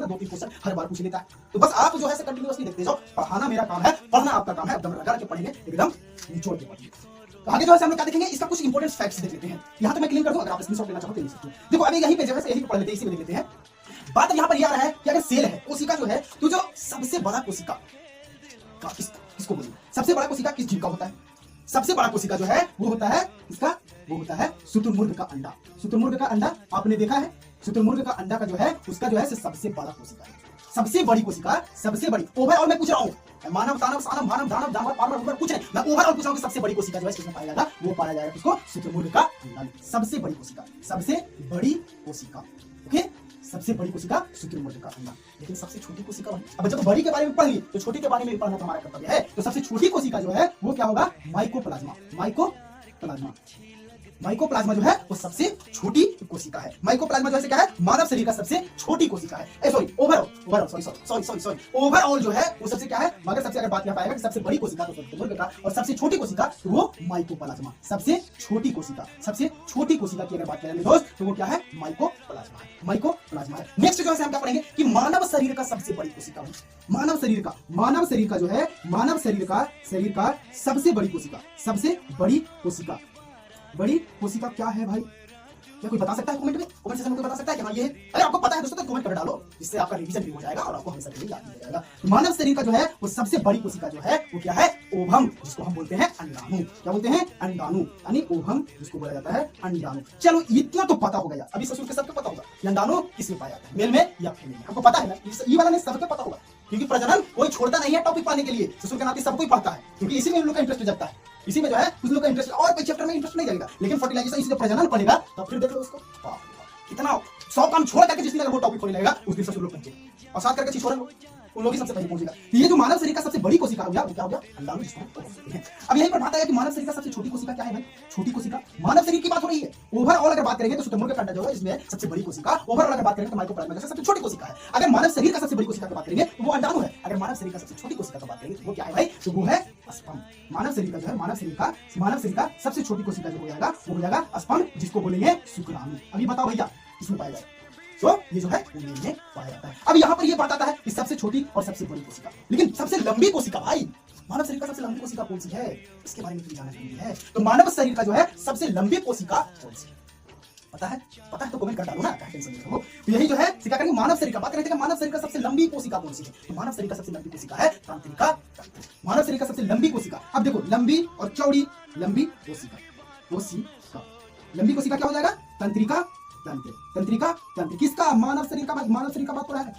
ना 2-3 क्वेश्चन हर बार पूछ लेता है। तो बस आप जो है कंटिन्यूअसली देखते जाओ, पढ़ाना मेरा काम है, पढ़ना आपका काम है, एकदम रगड़ के पढ़ेंगे, एकदम निचोड़ के पढ़ेंगे। तो आगे जो है हम लोग क्या देखेंगे, इसका कुछ इंपॉर्टेंट फैक्ट्स देख लेते हैं। यहाँ तो मैं क्लीन कर दूं, अगर आप स्क्रीनशॉट लेना चाहो तो ले सकते हो। देखो अभी यहीं पे जो है यहीं पे पढ़ लेते हैं, इसी में देख लेते हैं। बात अब यहाँ पर ये आ रहा है कि अगर सेल है, कोशिका जो है, तो जो सबसे बड़ा कोशिका किसको बोलिए, सबसे बड़ा कोशिका किस जीव का होता है? सबसे बड़ा कोशिका जो है वो होता है इसका, वो होता है शुतुरमुर्ग का अंडा। शुतुरमुर्ग का अंडा आपने देखा है, शुतुरमुर्ग का अंडा का जो है उसका जो है सबसे बड़ा कोशिका है, सबसे बड़ी कोशिका, सबसे बड़ी। ओवरऑल मैं पूछ रहा हूँ, मानव दानव सानव मानव दानव जानवर पार्वर कुछ नहीं, मैं ओवरऑल पूछ रहा हूँ कि सबसे बड़ी कोशिका जो है किसमें पाया जाएगा, वो पाया जाएगा किसको, शुतुरमुर्ग का अंडा। सबसे बड़ी कोशिका, सबसे बड़ी कोशिका, ओके, सबसे बड़ी कोशिका शुतुरमुर्ग का अंडा। लेकिन सबसे छोटी कोशिका, अब जब बड़ी के बारे में पढ़ लिए तो छोटी के बारे में भी पढ़ना हमारा कर्तव्य है। तो सबसे छोटी कोशिका जो है वो क्या होगा, माइकोप्लाज्मा। माइकोप्लाज्मा, माइकोप्लाज्मा जो है वो सबसे छोटी कोशिका है। माइकोप्लाज्मा जो है क्या है, मानव शरीर का सबसे छोटी कोशिका है। सॉरी ओवरऑल जो है वो सबसे क्या है, मगर सबसे अगर बात यहाँ पाएगा कि सबसे बड़ी कोशिका तो शुतुरमुर्ग का, और सबसे छोटी कोशिका तो वो माइकोप्लाज्मा। सबसे छोटी कोशिका, सबसे छोटी कोशिका की अगर बात करेंगे दोस्त तो वो क्या है, माइकोप्लाज्मा है, माइकोप्लाज्मा है। नेक्स्ट जो है हम क्या पढ़ेंगे कि मानव शरीर का सबसे बड़ी कोशिका, मानव शरीर का जो है, मानव शरीर का सबसे बड़ी कोशिका, सबसे बड़ी कोशिका, बड़ी कोशिका क्या है भाई? क्या कोई बता सकता है कमेंट में, कमेंट सेक्शन में कोई बता सकता है कि हाँ ये है? अरे आपको पता है दोस्तों तो कमेंट कर डालो, जिससे आपका रिवीजन भी हो जाएगा और आपको हमेशा के लिए याद भी हो जाएगा। तो मानव शरीर का जो है वो सबसे बड़ी कोशिका जो है वो क्या है, ओवम, जिसको हम बोलते हैं अंडाणु। क्या बोलते हैं, अंडाणु, यानी ओवम जिसको बोला जाता है अंडाणु। चलो इतना तो पता हो गया, अभी ससुर के सबको पता होगा कि अंडाणु किसमें पाया जाता है, मेल में या फीमेल में, हमको पता है ना, ये वाला नहीं सबको पता होगा, क्योंकि प्रजनन कोई छोड़ता नहीं है टॉपिक पाने के लिए, ससुर के नाते सबको ही पढ़ता है, क्योंकि इसी में लोग का इंटरेस्ट जगता है, इसी में जो है कुछ लोग का इंटरेस्ट, और कोई चैप्टर में इंटरेस्ट नहीं जाएगा, लेकिन फर्टिलाइजेशन इसी प्रजनन पढ़ेगा तब फिर देख लो उसको कितना 100 काम छोड़ करके जिस दिन अगर वो टॉपिक खोलने लगेगा उस दिन सब लोग पहुंचे, और साथ करके चीज छोड़ लो उन लोग ही सबसे पहले पहुंचेगा। तो ये जो मानव शरीर का सबसे बड़ी कोशिका हो गया वो क्या हो गया, अंडाणु जिसको हम बोलते हैं। अब यही पर बात है कि मानव शरीर का सबसे छोटी कोशिका क्या है भाई, छोटी कोशिका। मानव शरीर की बात हो रही है, ओवरऑल अगर बात करेंगे तो शुतुरमुर्ग का अंडा जो है इसमें सबसे बड़ी कोशिका, ओवरऑल अगर बात करेंगे तो माइकोप्लाज्मा सबसे छोटी कोशिका है। अगर मानव शरीर का सबसे बड़ी कोशिका की बात करेंगे तो वो अंडाणु है, अगर मानव शरीर का सबसे छोटी कोशिका की बात करेंगे तो वो क्या है भाई, तो वो है स्पर्म। मानव शरीर का जो है, मानव शरीर का सबसे छोटी कोशिका जो हो जाएगा वो हो जाएगा स्पर्म, जिसको बोलेंगे शुक्राणु। अभी बताओ भैया किसमें पाया जाएगा, तो ये जो है मेल में पाया जाता है। अब यहाँ पर ये बात आता है कि सबसे छोटी और सबसे बड़ी कोशिका, लेकिन सबसे लंबी कोशिका भाई, मानव शरीर का सबसे लंबी कोशिका कौन सी है, इसके बारे में तुम्हें जानना जरूरी है। तो मानव शरीर का जो है सबसे लंबी कोशिका कौन सी, पता है? पता है तो कमेंट कर डालो ना, टेंशन नहीं लो। तो यही जो है सिखा करेंगे मानव शरीर का, बात करेंगे मानव शरीर का सबसे लंबी कोशिका कौन सी है, तो मानव शरीर का सबसे लंबी कोशिका है तंत्रिका। मानव शरीर का सबसे लंबी कोशिका, अब देखो लंबी और चौड़ी, लंबी कोशिका, लंबी कोशिका क्या हो जाएगा, तंत्रिका तंत्र, तंत्रिका तंत्र। किसका, मानव शरीर का बात हो रहा है।